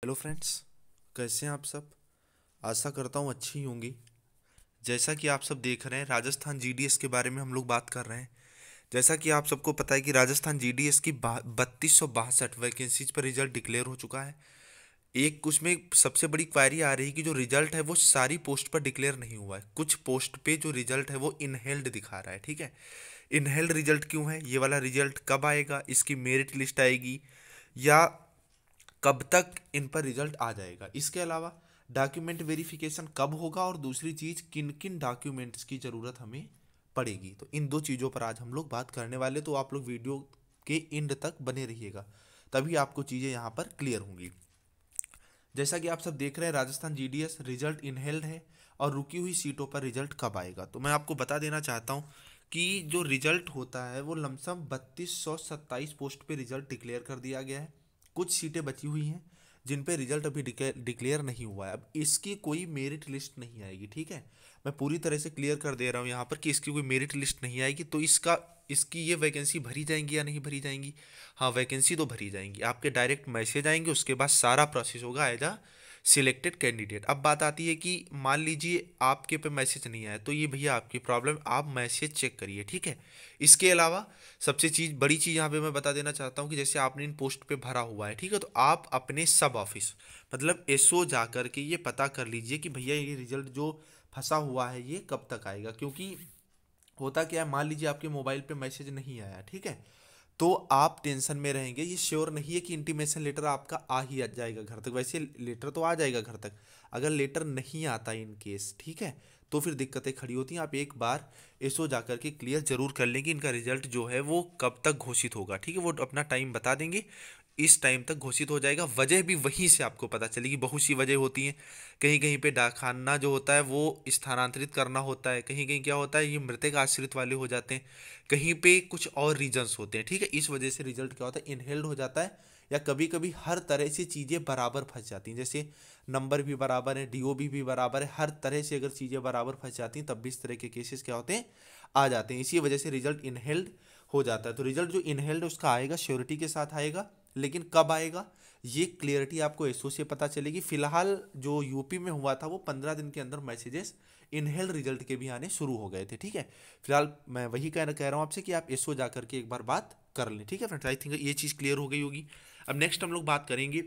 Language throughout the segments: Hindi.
हेलो फ्रेंड्स, कैसे हैं आप सब। आशा करता हूँ अच्छी होंगी। जैसा कि आप सब देख रहे हैं, राजस्थान जीडीएस के बारे में हम लोग बात कर रहे हैं। जैसा कि आप सबको पता है कि राजस्थान जीडीएस की 3262 वैकेंसीज पर रिजल्ट डिक्लेयर हो चुका है। एक उसमें सबसे बड़ी क्वारी आ रही है कि जो रिजल्ट है वो सारी पोस्ट पर डिक्लेयर नहीं हुआ है। कुछ पोस्ट पे जो रिजल्ट है वो इनहेल्ड दिखा रहा है। ठीक है, इनहेल्ड रिजल्ट क्यों है, ये वाला रिजल्ट कब आएगा, इसकी मेरिट लिस्ट आएगी या कब तक इन पर रिजल्ट आ जाएगा। इसके अलावा डॉक्यूमेंट वेरिफिकेशन कब होगा और दूसरी चीज़ किन किन डॉक्यूमेंट्स की ज़रूरत हमें पड़ेगी। तो इन दो चीज़ों पर आज हम लोग बात करने वाले, तो आप लोग वीडियो के एंड तक बने रहिएगा, तभी आपको चीज़ें यहाँ पर क्लियर होंगी। जैसा कि आप सब देख रहे हैं, राजस्थान जीडीएस रिजल्ट इनहेल्ड है और रुकी हुई सीटों पर रिजल्ट कब आएगा। तो मैं आपको बता देना चाहता हूँ कि जो रिजल्ट होता है वो लमसम 3227 पोस्ट पे रिजल्ट डिक्लेयर कर दिया गया है। कुछ सीटें बची हुई हैं जिन पे रिजल्ट अभी डिक्लेयर नहीं हुआ है। अब इसकी कोई मेरिट लिस्ट नहीं आएगी। ठीक है, मैं पूरी तरह से क्लियर कर दे रहा हूँ यहाँ पर कि इसकी कोई मेरिट लिस्ट नहीं आएगी। तो इसकी ये वैकेंसी भरी जाएंगी या नहीं भरी जाएंगी। हाँ, वैकेंसी तो भरी जाएंगी, आपके डायरेक्ट मैसेज आएंगे, उसके बाद सारा प्रोसेस होगा एज अ सिलेक्टेड कैंडिडेट। अब बात आती है कि मान लीजिए आपके पे मैसेज नहीं आया, तो ये भैया आपकी प्रॉब्लम, आप मैसेज चेक करिए। ठीक है, इसके अलावा सबसे बड़ी चीज़ यहाँ पे मैं बता देना चाहता हूँ कि जैसे आपने इन पोस्ट पे भरा हुआ है, ठीक है, तो आप अपने सब ऑफिस मतलब एसओ जा कर के ये पता कर लीजिए कि भैया ये रिजल्ट जो फंसा हुआ है ये कब तक आएगा। क्योंकि होता क्या है, मान लीजिए आपके मोबाइल पे मैसेज नहीं आया, ठीक है, तो आप टेंशन में रहेंगे। ये श्योर नहीं है कि इंटीमेशन लेटर आपका आ ही जाएगा घर तक। वैसे लेटर तो आ जाएगा घर तक, अगर लेटर नहीं आता इन केस, ठीक है, तो फिर दिक्कतें खड़ी होती हैं। आप एक बार एसओ जाकर के क्लियर जरूर कर लेंगे इनका रिजल्ट जो है वो कब तक घोषित होगा। ठीक है, वो अपना टाइम बता देंगे, इस टाइम तक घोषित हो जाएगा। वजह भी वहीं से आपको पता चलेगी। बहुत सी वजह होती हैं, कहीं कहीं पे डाकखाना जो होता है वो स्थानांतरित करना होता है, कहीं कहीं क्या होता है ये मृतक आश्रित वाले हो जाते हैं, कहीं पे कुछ और रीजंस होते हैं। ठीक है, इस वजह से रिजल्ट क्या होता है, इनहेल्ड हो जाता है। या कभी कभी हर तरह से चीज़ें बराबर फंस जाती हैं, जैसे नंबर भी बराबर है, डीओबी भी बराबर है, हर तरह से अगर चीज़ें बराबर फंस जाती हैं तब भी इस तरह के केसेस क्या होते हैं, आ जाते हैं। इसी वजह से रिजल्ट इनहेल्ड हो जाता है। तो रिजल्ट जो इनहेल्ड उसका आएगा, श्योरिटी के साथ आएगा, लेकिन कब आएगा ये क्लियरिटी आपको एसओ से पता चलेगी। फिलहाल जो यूपी में हुआ था वो 15 दिन के अंदर मैसेजेस इनहेल्ड रिजल्ट के भी आने शुरू हो गए थे। ठीक है, फिलहाल मैं वही कह रहा हूँ आपसे कि आप एसओ जा करके एक बार बात कर लें। ठीक है फ्रेंड्स, आई थिंक ये चीज़ क्लियर हो गई होगी। अब नेक्स्ट हम लोग बात करेंगे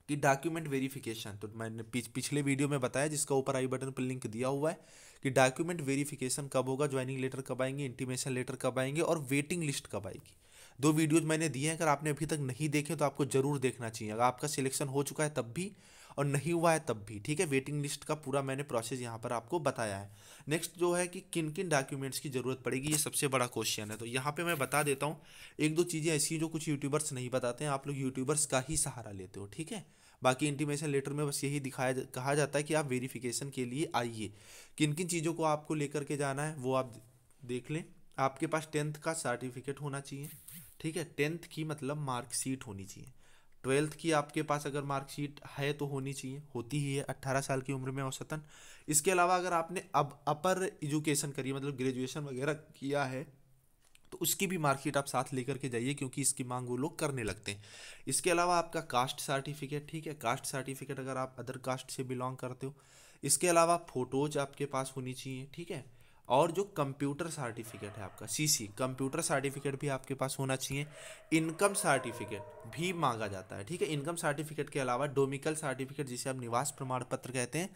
कि डॉक्यूमेंट वेरिफिकेशन। तो मैंने पिछले वीडियो में बताया, जिसका ऊपर आई बटन पर लिंक दिया हुआ है, कि डॉक्यूमेंट वेरिफिकेशन कब होगा, ज्वाइनिंग लेटर कब आएंगे, इंटीमेशन लेटर कब आएंगे और वेटिंग लिस्ट कब आएगी। दो वीडियोज मैंने दिए हैं, अगर आपने अभी तक नहीं देखे तो आपको जरूर देखना चाहिए। अगर आपका सिलेक्शन हो चुका है तब भी और नहीं हुआ है तब भी। ठीक है, वेटिंग लिस्ट का पूरा मैंने प्रोसेस यहाँ पर आपको बताया है। नेक्स्ट जो है कि किन किन डॉक्यूमेंट्स की ज़रूरत पड़ेगी, ये सबसे बड़ा क्वेश्चन है। तो यहाँ पे मैं बता देता हूँ, एक दो चीज़ें ऐसी हैं जो कुछ यूट्यूबर्स नहीं बताते हैं, आप लोग यूट्यूबर्स का ही सहारा लेते हो। ठीक है, बाकी इंटीमेशन लेटर में बस यही कहा जाता है कि आप वेरिफिकेशन के लिए आइए। किन किन चीज़ों को आपको लेकर के जाना है वो आप देख लें। आपके पास 10th का सर्टिफिकेट होना चाहिए। ठीक है, 10th की मतलब मार्कशीट होनी चाहिए। 12th की आपके पास अगर मार्कशीट है तो होनी चाहिए, होती ही है 18 साल की उम्र में औसतन। इसके अलावा अगर आपने अब अपर एजुकेशन करी मतलब ग्रेजुएशन वगैरह किया है तो उसकी भी मार्कशीट आप साथ लेकर के जाइए, क्योंकि इसकी मांग वो लोग करने लगते हैं। इसके अलावा आपका कास्ट सर्टिफिकेट, ठीक है, कास्ट सर्टिफिकेट अगर आप अदर कास्ट से बिलोंग करते हो। इसके अलावा फोटोज आपके पास होनी चाहिए। ठीक है, और जो कंप्यूटर सर्टिफिकेट है आपका सीसी कंप्यूटर सर्टिफिकेट भी आपके पास होना चाहिए। इनकम सर्टिफिकेट भी मांगा जाता है। ठीक है, इनकम सर्टिफिकेट के अलावा डोमिकल सर्टिफिकेट, जिसे आप निवास प्रमाण पत्र कहते हैं,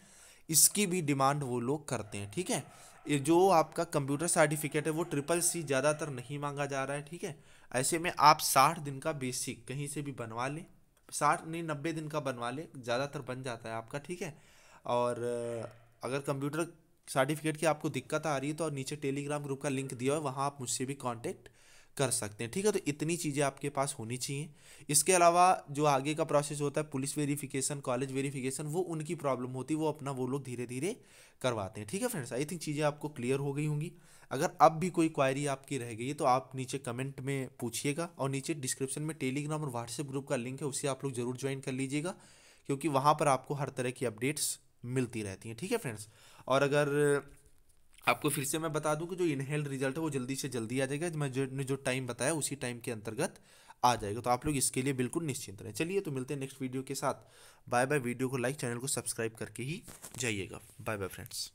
इसकी भी डिमांड वो लोग करते हैं। ठीक है, ये जो आपका कंप्यूटर सर्टिफिकेट है वो CCC ज़्यादातर नहीं मांगा जा रहा है। ठीक है, ऐसे में आप 60 दिन का बेसिक कहीं से भी बनवा लें, 60 नहीं 90 दिन का बनवा लें, ज़्यादातर बन जाता है आपका। ठीक है, और अगर कंप्यूटर सर्टिफिकेट की आपको दिक्कत आ रही है तो नीचे टेलीग्राम ग्रुप का लिंक दिया है, वहाँ आप मुझसे भी कांटेक्ट कर सकते हैं। ठीक है, तो इतनी चीज़ें आपके पास होनी चाहिए। इसके अलावा जो आगे का प्रोसेस होता है, पुलिस वेरिफिकेशन, कॉलेज वेरिफिकेशन, वो उनकी प्रॉब्लम होती है, वो अपना वो लोग धीरे धीरे करवाते हैं। ठीक है फ्रेंड्स, आई थिंक चीज़ें आपको क्लियर हो गई होंगी। अगर अब भी कोई क्वायरी आपकी रह गई है तो आप नीचे कमेंट में पूछिएगा, और नीचे डिस्क्रिप्शन में टेलीग्राम और व्हाट्सएप ग्रुप का लिंक है, उसे आप लोग जरूर ज्वाइन कर लीजिएगा, क्योंकि वहाँ पर आपको हर तरह की अपडेट्स मिलती रहती हैं। ठीक है फ्रेंड्स, और अगर आपको फिर से मैं बता दूं कि जो इनहेल्ड रिजल्ट है वो जल्दी से जल्दी आ जाएगा। मैं जो टाइम बताया उसी टाइम के अंतर्गत आ जाएगा। तो आप लोग इसके लिए बिल्कुल निश्चिंत रहें। चलिए तो मिलते हैं नेक्स्ट वीडियो के साथ। बाय बाय। वीडियो को लाइक, चैनल को सब्सक्राइब करके ही जाइएगा। Bye bye friends.